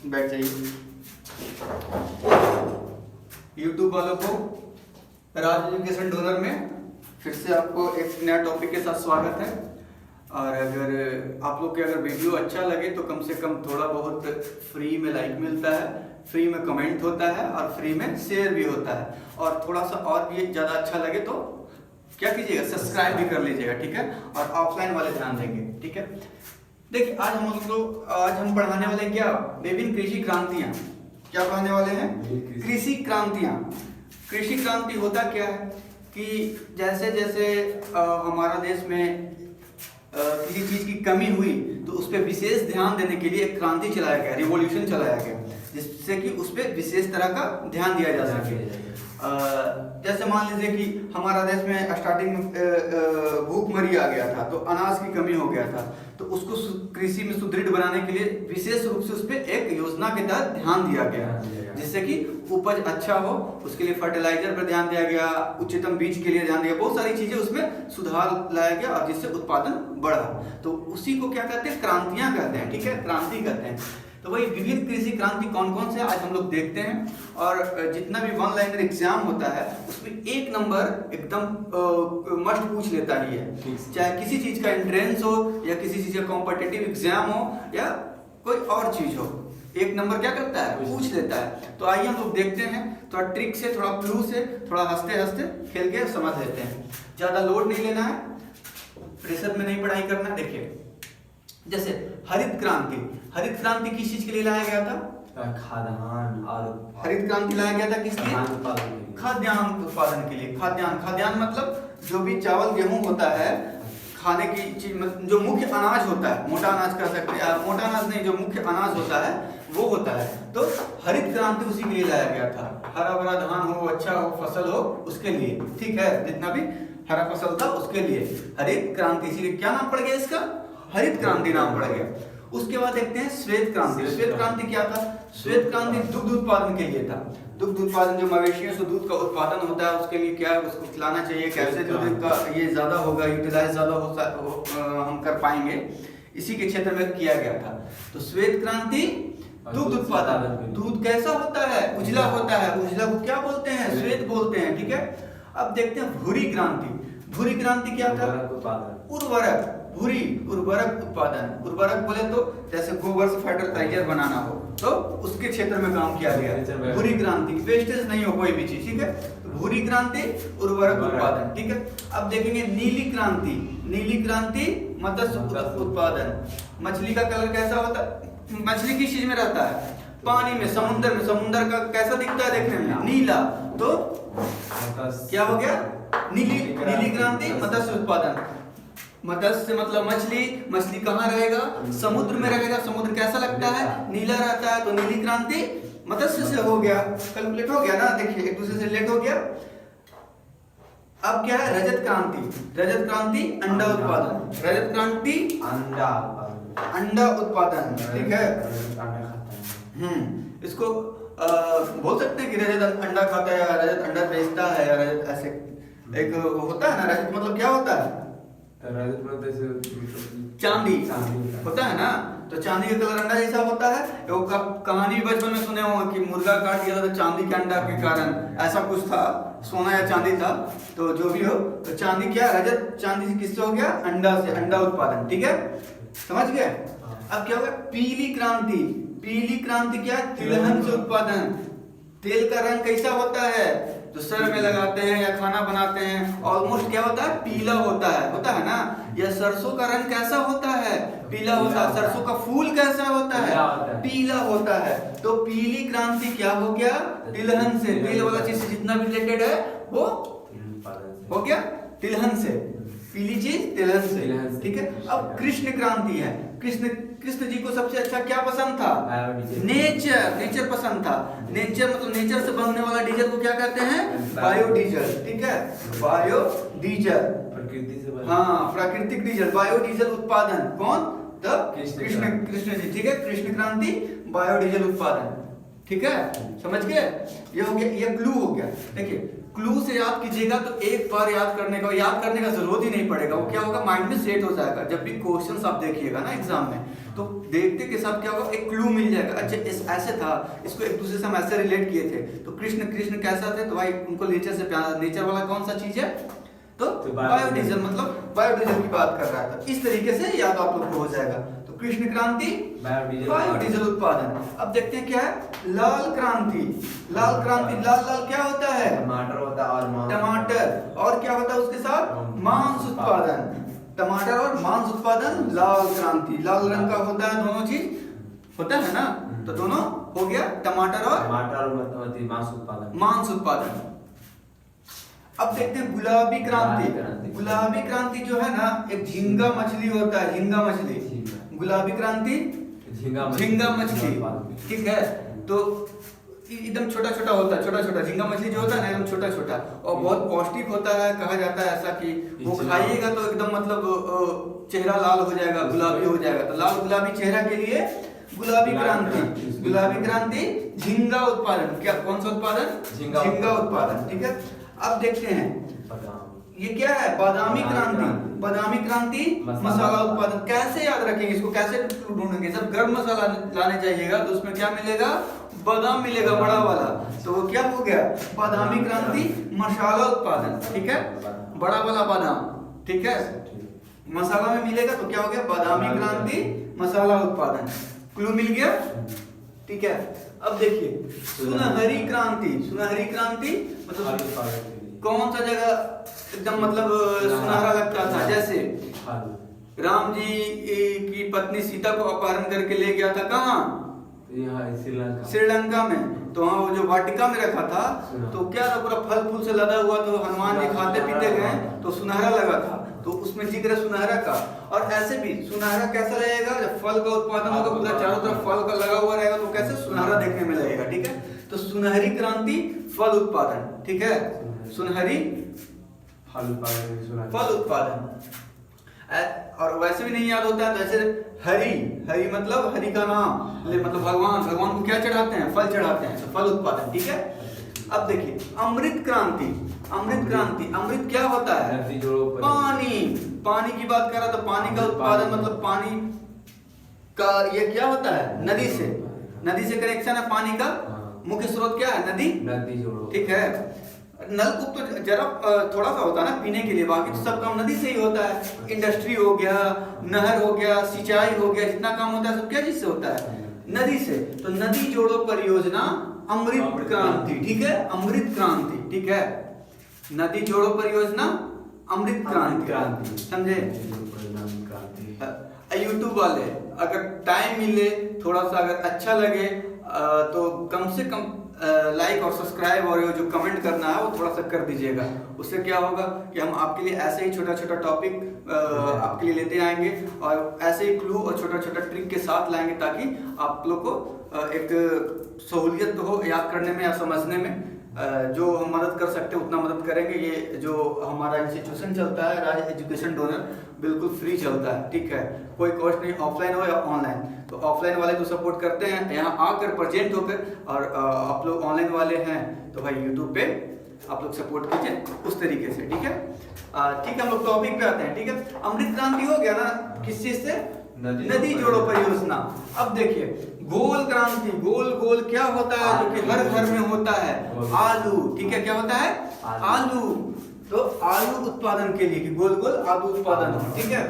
बैठ जाइए। यूट्यूब वालों को राज एजुकेशन डोनर में फिर से आपको एक नया टॉपिक के साथ स्वागत है। और अगर आप लोग के अगर वीडियो अच्छा लगे तो कम से कम थोड़ा बहुत फ्री में लाइक मिलता है, फ्री में कमेंट होता है और फ्री में शेयर भी होता है। और थोड़ा सा और भी ज़्यादा अच्छा लगे तो क्या कीजिएगा, सब्सक्राइब भी कर लीजिएगा, ठीक है। और ऑफलाइन वाले ध्यान देंगे, ठीक है। देखिए आज हम पढ़ाने वाले क्या, विभिन्न कृषि क्रांतियाँ। क्या पढ़ाने वाले हैं? कृषि क्रांतियाँ। कृषि क्रांति होता क्या है कि जैसे जैसे हमारा देश में किसी चीज की कमी हुई तो उस पर विशेष ध्यान देने के लिए एक क्रांति चलाया गया, रिवॉल्यूशन चलाया गया, जिससे कि उस पर विशेष तरह का ध्यान दिया जा सके। जैसे मान लीजिए कि हमारा देश में स्टार्टिंग में भूखमरी आ गया था, तो अनाज की कमी हो गया था, तो उसको कृषि में सुदृढ़ बनाने के लिए विशेष रूप से उस पर एक योजना के तहत ध्यान दिया गया, जिससे कि उपज अच्छा हो। उसके लिए फर्टिलाइजर पर ध्यान दिया गया, उच्चतम बीज के लिए ध्यान दिया, बहुत सारी चीजें उसमें सुधार लाया गया और जिससे उत्पादन बढ़ा। तो उसी को क्या कहते हैं, क्रांतियां कहते हैं, ठीक है, क्रांति कहते हैं। तो वही विविध कृषि क्रांति कौन कौन से आज हम लोग देखते हैं। और जितना भी वन लाइनर एग्जाम होता है उसमें एक नंबर एकदम मस्ट पूछ लेता ही है, चाहे किसी चीज का एंट्रेंस हो या किसी चीज का कॉम्पिटिटिव एग्जाम हो या कोई और चीज हो, एक नंबर क्या करता है, पूछ लेता है। तो आइए हम लोग देखते हैं, थोड़ा ट्रिक से, थोड़ा क्लू से, थोड़ा हंसते हंसते खेल के समझ लेते हैं। ज्यादा लोड नहीं लेना है, प्रेशर में नहीं पढ़ाई करना। देखिए जैसे हरित क्रांति, हरित क्रांति किस चीज के लिए लाया गया था? खाद्यान्न। और हरित क्रांति लाया गया था किस लिए? खाद्यान्न उत्पादन के लिए। खाद्यान्न मतलब जो भी चावल गेहूं होता है, खाने की चीज, जो मुख्य अनाज होता है, मोटा अनाज कह सकते हैं, मोटा अनाज नहीं, जो मुख्य अनाज होता है वो होता है। तो हरित क्रांति उसी के लिए लाया गया था, हरा भरा धान हो, अच्छा हो, फसल हो, उसके लिए, ठीक है, जितना भी हरा फसल था उसके लिए हरित क्रांति। इसीलिए क्या नाम पड़ गया इसका? हरित क्रांति नाम पड़ गया। उसके बाद देखते हैं श्वेत क्रांति। श्वेत क्रांति क्या था? श्वेत क्रांति दुग्ध उत्पादन के लिए था। दुग्ध उत्पादन, जो मवेशियों से दूध का उत्पादन होता है उसके लिए क्या है, उसको खिलाना चाहिए, कैसे दूध का ये ज्यादा होगा, यूटिलाइज ज्यादा हम कर पाएंगे, इसी के क्षेत्र में किया गया था। तो श्वेत क्रांति दूध उत्पादन। दूध कैसा होता है? उजला होता है, उजला को क्या बोलते हैं? श्वेत बोलते हैं, ठीक है। अब देखते हैं भूरी क्रांति। भूरी क्रांति क्या था? उर्वरक, भूरी उर्वरक उत्पादन। उर्वरक बोले तो जैसे गोबर से फर्टिलाइजर बनाना हो तो उसके क्षेत्र में काम किया गया। भूरी क्रांति, वेस्टेज नहीं हो कोई भी चीज, ठीक है। तो भूरी क्रांति, उर्वरक उत्पादन, ठीक है। अब देखेंगे नीली क्रांति। नीली क्रांति मत्स्य उत्पादन। मछली का कलर कैसा होता है? मछली किस चीज में रहता है? पानी में, समुद्र में। समुद्र का कैसा दिखता है देखने में? नीला। तो क्या हो गया? नीली क्रांति, मत्स्य उत्पादन। मत्स्य मतलब मछली, मछली कहाँ रहेगा? समुद्र में रहेगा। समुद्र कैसा लगता है? नीला रहता है। तो नीली क्रांति मत्स्य से हो गया, कैलकुलेट हो गया ना। देखिए एक दूसरे से लेट हो गया। अब क्या है? रजत क्रांति। रजत क्रांति अंडा उत्पादन। रजत क्रांति अंडा उत्पादन, ठीक है। इसको बोल सकते हैं कि रजत अंडा खाता है या रजत अंडा बेचता है या रजत ऐसे एक होता है ना। रजत मतलब क्या होता है? चांदी होता है ना। तो चांदी का कलर अंडा जैसा होता है। वो कहानी बचपन में सुने होंगे कि मुर्गा काट दिया था तो चांदी के अंडा के कारण ऐसा कुछ था, सोना या चांदी था, तो जो भी हो। तो चांदी क्या? रजत चांदी से किससे हो गया? अंडा से, अंडा उत्पादन, ठीक है, समझ गए। अब क्या होगा? पीली क्रांति। पीली क्रांति क्या? तिलहन से उत्पादन। तेल का रंग कैसा होता है? जो सर में लगाते हैं या खाना बनाते हैं, ऑलमोस्ट क्या होता है? पीला होता है ना। या सरसों का रंग कैसा होता है? पीला होता है। सरसों का फूल कैसा होता है? पीला होता है। तो पीली क्रांति क्या हो गया? तिलहन से। तेल वाला चीज से जितना भी रिलेटेड है वो हो गया तिलहन से। पीली चीज तिलहन से, ठीक है। अब कृष्ण क्रांति है। कृष्ण जी को सबसे अच्छा क्या पसंद था? नेचर पसंद था। नेचर मतलब नेचर से बनने वाला डीजल को क्या कहते हैं? बायोडीजल, ठीक है, बायोडीजल, प्रकृति से। हाँ, प्राकृतिक डीजल, बायोडीजल उत्पादन। कौन? कृष्ण जी, ठीक है। कृष्ण क्रांति, बायोडीजल उत्पादन, ठीक है, समझ गए। ये हो गया, ये क्लू हो गया। देखिए क्लू से याद कीजिएगा तो एक बार याद करने का जरूरत ही नहीं पड़ेगा। वो क्या होगा? माइंड में सेट हो जाएगा। जब भी क्वेश्चंस आप देखिएगा ना एग्जाम में, तो देखते के साथ क्या होगा, एक क्लू मिल जाएगा। अच्छा ऐसे था, इसको एक दूसरे से हम ऐसे रिलेट किए थे। तो कृष्ण कैसा थे, तो भाई उनको नेचर से प्यार, नेचर वाला कौन सा चीज है, तो बायोडीजल, मतलब बायोडीजल की बात कर रहा था। इस तरीके से याद आप लोग को हो जाएगा। तो कृष्ण क्रांति बायोडीजल उत्पादन। अब देखते हैं क्या है, लाल क्रांति। लाल क्रांति, लाल लाल क्या होता है, टमाटर होता है और टमाटर, और क्या होता है उसके साथ, मांस उत्पादन। टमाटर और मांस उत्पादन, लाल क्रांति। लाल रंग का होता है, दोनों चीज होता है ना, तो दोनों हो गया, टमाटर और मांस उत्पादन। मांस उत्पादन। अब देखते हैं गुलाबी क्रांति। गुलाबी क्रांति जो है ना, एक झींगा मछली होता है, झींगा मछली। गुलाबी क्रांति झींगा मछली, ठीक है। तो एकदम छोटा छोटा होता है, छोटा छोटा झींगा मछली जो होता है ना, एकदम छोटा छोटा, और बहुत पौष्टिक होता है। कहा जाता है ऐसा कि वो खाइएगा तो एकदम मतलब चेहरा लाल हो जाएगा, गुलाबी हो जाएगा। तो लाल गुलाबी चेहरा के लिए गुलाबी क्रांति। गुलाबी क्रांति झींगा उत्पादन। क्या, कौन सा उत्पादन, झींगा उत्पादन, ठीक है। अब देखते हैं ये क्या है, बादामी क्रांति। बादामी क्रांति मसाला उत्पादन। कैसे याद रखेंगे इसको, कैसे ढूंढेंगे, सब गर्म मसाला लाने चाहिएगा तो उसमें क्या मिलेगा, बादाम मिलेगा, बड़ा वाला। तो वो क्या हो गया, बादामी क्रांति मसाला उत्पादन, ठीक है, बड़ा वाला बादाम, ठीक है, मसाला में मिलेगा तो क्या हो गया, बादामी क्रांति मसाला उत्पादन। क्लू मिल गया, ठीक है। अब देखिए सुनहरी क्रांति। सुनहरी क्रांति मतलब कौन सा जगह एकदम मतलब सुनहरा लगता था, जैसे राम जी की पत्नी सीता को अपहरण करके ले गया था, कहाँ, श्रीलंका में। तो वहाँ वो जो वाटिका में रखा था, तो क्या था, पूरा फल फूल से लदा हुआ, तो हनुमान जी खाते पीते गए तो सुनहरा लगा था, तो उसमें जिक्र है सुनहरा का। और ऐसे भी सुनहरा कैसा रहेगा, जब फल का उत्पादन होगा, पूरा चारों तरफ फल का लगा हुआ रहेगा, तो कैसे सुनहरा देखने में लगेगा, ठीक है। तो सुनहरी क्रांति फल उत्पादन, ठीक है, सुनहरी फल उत्पादन। और वैसे भी नहीं याद होता है तो ऐसे हरि, हरि मतलब हरि का नाम, मतलब भगवान को क्या चढ़ाते हैं, फल चढ़ाते हैं, तो फल उत्पादन, ठीक है। अब देखिए अमृत क्रांति। अमृत क्रांति, अमृत क्या होता है, पानी। पानी की बात कर रहा था, पानी का उत्पादन मतलब पानी का ये क्या होता है, नदी से, नदी से कनेक्शन है पानी का। मुख्य स्रोत क्या है, नदी, ठीक है। नलकूप तो जरा थोड़ा सा होता है ना पीने के लिए, बाकी तो सब काम नदी से ही होता है। इंडस्ट्री हो गया, नहर हो गया, सिंचाई हो गया, जितना काम होता है सब क्या चीज से होता है, नदी से। तो नदी जोड़ो परियोजना अमृत क्रांति, ठीक है, अमृत क्रांति, ठीक है। नदी जोड़ो परियोजना अमृत क्रांति, समझे। यूट्यूब वाले अगर टाइम मिले, थोड़ा सा अगर अच्छा लगे तो कम से कम लाइक और सब्सक्राइब और जो कमेंट करना है वो थोड़ा सा कर दीजिएगा। उससे क्या होगा कि हम आपके लिए ऐसे ही छोटा छोटा टॉपिक आपके लिए लेते आएंगे, और ऐसे ही क्लू और छोटा छोटा ट्रिक के साथ लाएंगे, ताकि आप लोग को एक सहूलियत हो याद करने में या समझने में। जो हम मदद कर सकते हैं उतना मदद करेंगे। ये जो हमारा इंस्टीट्यूशन चलता है, राज एजुकेशन डोनर, बिल्कुल फ्री चलता है, ठीक है, कोई कॉस्ट नहीं, ऑफलाइन हो या ऑनलाइन। तो ऑफलाइन वाले तो सपोर्ट करते हैं यहाँ आकर प्रेजेंट होकर, और आप लोग ऑनलाइन वाले हैं तो भाई यूट्यूब पे आप लोग सपोर्ट कीजिए उस तरीके से, ठीक है। ठीक है, हम लोग टॉपिक पे आते हैं, ठीक है। अमृत क्रांति हो गया ना, किस चीज से, नदी जोड़ो परियोजना। अब देखिए गोल क्रांति। गोल गोल क्या होता है, जो कि हर घर में होता है, आलू, ठीक है, क्या होता है, आलू। तो आलू उत्पादन के लिए कि गोल गोल आलू उत्पादन हो, ठीक है।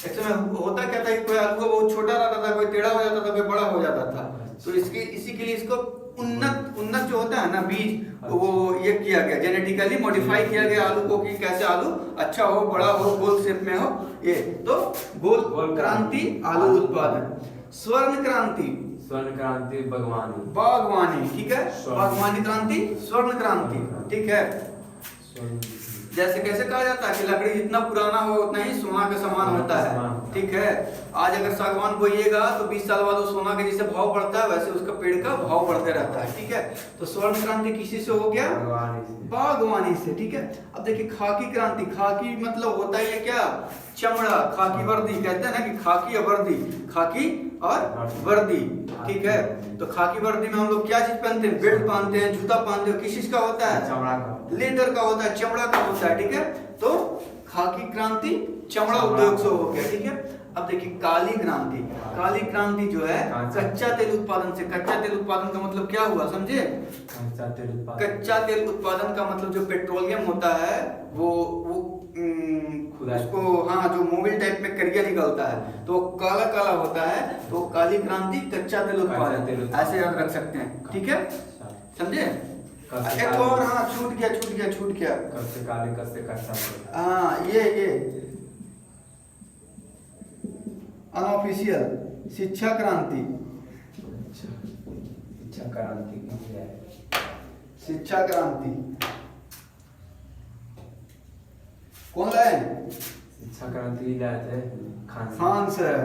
एक समय होता क्या था, कोई आलू का बहुत छोटा रहता था, कोई टेढ़ा हो जाता था, कोई बड़ा हो जाता था। तो इसके इसी के लिए इसको उन्नत जो होता है ना बीज, वो ये किया गया, जेनेटिकली मॉडिफाई किया गया आलू को, कि कैसे आलू अच्छा हो, बड़ा हो, गोल शेप में हो। ये तो गोल क्रांति आलू उत्पादन। स्वर्ण क्रांति, बागवानी, ठीक है, बागवानी क्रांति, स्वर्ण क्रांति, ठीक है। जैसे कैसे कहा जाता है कि लकड़ी जितना पुराना हो उतना ही सोना के समान होता है, ठीक है। आज अगर सागवान बोइएगा तो 20 साल बाद सोना के जैसे भाव बढ़ता है, वैसे उसका पेड़ का भाव बढ़ते रहता है, ठीक है। तो स्वर्ण क्रांति किसी से हो गया, बागवानी से, ठीक है। अब देखिए खाकी क्रांति। खाकी मतलब होता है क्या, चमड़ा, खाकी वर्दी कहते हैं ना, कि खाकी और वर्दी, खाकी और वर्दी, ठीक है। तो खाकी वर्दी में हम लोग क्या चीज पहनते हैं, बेल्ट पहनते हैं, जूता पहनते हैं, किस चीज का होता है, चमड़ा का, लेदर का होता है, चमड़ा का होता है, ठीक है। तो खाकी क्रांति चमड़ा उद्योग से हो गया, ठीक है। अब देखिए काली क्रांति, काली क्रांति जो है कच्चा तेल उत्पादन से, कच्चा तेल उत्पादन का मतलब क्या हुआ समझे? कच्चा तेल उत्पादन, कच्चा तेल उत्पादन का मतलब जो पेट्रोलियम होता है वो उसको हाँ जो मोबिल टाइप में करिया निकलता है तो काला काला होता है, तो काली क्रांति कच्चा तेल उत्पादन, ऐसे याद रख सकते हैं, ठीक है समझे? एक और हाँ छूट गया कच्चे काले कच्चे कच्चा तेल, हाँ ये अनऑफिशियल शिक्षा क्रांति, शिक्षा क्रांति की है, शिक्षा क्रांति कौन लाए? शिक्षा क्रांति लाए थे खान सर।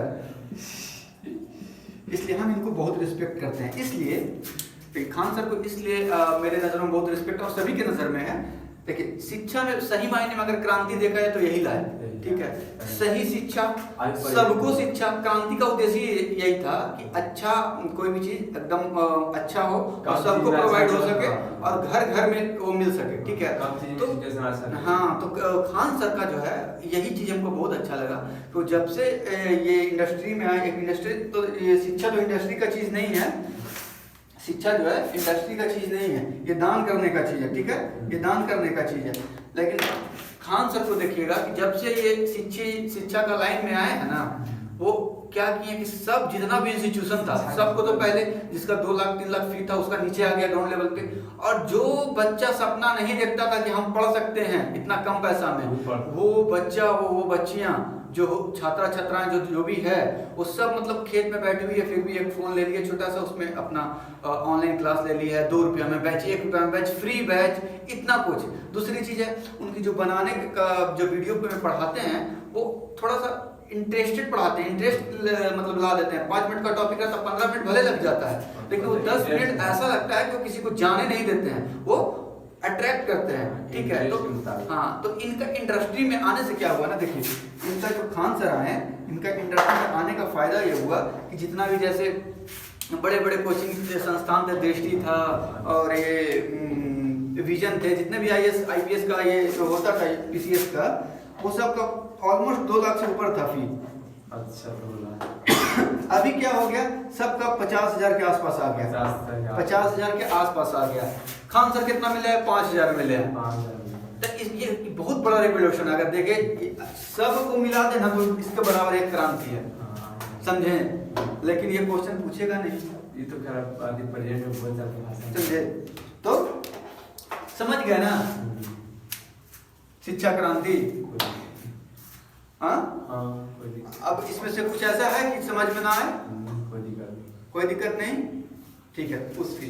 इसलिए हम इनको बहुत रिस्पेक्ट करते हैं, इसलिए खान सर को इसलिए मेरे नज़र में बहुत रिस्पेक्ट और सभी के नज़र में है। देखिए शिक्षा में सही मायने में अगर क्रांति देखा जाए तो यही लाए, ठीक है? सही शिक्षा, सबको शिक्षा, क्रांति का उद्देश्य यही था कि अच्छा कोई भी चीज एकदम अच्छा हो और सबको प्रोवाइड हो सके और घर घर में वो मिल सके, ठीक है? तो हाँ तो खान सर का जो है यही चीज हमको बहुत अच्छा लगा। तो जब से ये इंडस्ट्री में आए, एक इंडस्ट्री तो ये शिक्षा तो इंडस्ट्री का चीज नहीं है, शिक्षा जो है इंडस्ट्री का चीज नहीं है, ये दान करने का चीज है, ठीक है? ये दान करने का चीज है। लेकिन खान सर को देखिएगा कि जब से ये शिक्षा का लाइन में आए हैं ना, वो क्या किए कि सब जितना भी इंस्टीट्यूशन था सबको तो पहले जिसका 2 लाख 3 लाख फी था उसका नीचे आ गया ग्राउंड लेवल पे, और जो बच्चा सपना नहीं देखता था कि हम पढ़ सकते हैं इतना कम पैसा में, वो बच्चा वो बच्चियां जो छात्राएं जो भी है वो सब मतलब खेत में बैठी हुई है, फिर भी एक फोन ले लिया छोटा सा, उसमें अपना ऑनलाइन क्लास ले ली है, 2 रुपया में बैच, 1 रुपया में बैच, फ्री बैच, इतना कुछ। दूसरी चीज है उनकी जो बनाने का जो वीडियो पे पढ़ाते हैं वो थोड़ा सा इंटरेस्टेड पढ़ाते हैं, इंटरेस्ट मतलब ला देते हैं। 5 मिनट का टॉपिक है तो 15 मिनट भले लग जाता है, लेकिन वो 10 मिनट ऐसा लगता है कि वो किसी को जाने नहीं देते हैं, वो अट्रैक्ट करते हैं, ठीक है? तो हाँ तो इनका इंडस्ट्री में आने से क्या हुआ ना, देखिए इनका जो खान सर आए, इनका इंडस्ट्री में आने का फायदा ये हुआ कि जितना भी जैसे बड़े बड़े कोचिंग संस्थान थे, दृष्टि था और ये विजन थे, जितने भी IAS IPS का ये जो होता था PCS का, वो सब का ऑलमोस्ट 2 लाख से ऊपर था फी। अच्छा 2 लाख। अभी क्या हो गया, सबका 50,000 के आसपास आ गया, 50,000 के आसपास आ गया। खान सर कितना मिला है? 5,000 मिले हैं। तो ये बहुत बड़ा रेवोल्यूशन है, अगर देखे सबको मिला दे ना तो इसके बराबर एक क्रांति है, समझे? लेकिन ये क्वेश्चन पूछेगा नहीं, ये तो खैर आदि प्रेजेंट में बहुत ज्यादा भाषा, समझे? तो समझ गए ना शिक्षा क्रांति? हाँ अब इसमें से कुछ ऐसा है कि समझ में ना आए? कोई दिक्कत नहीं, कोई दिक्कत नहीं, ठीक है? उसकी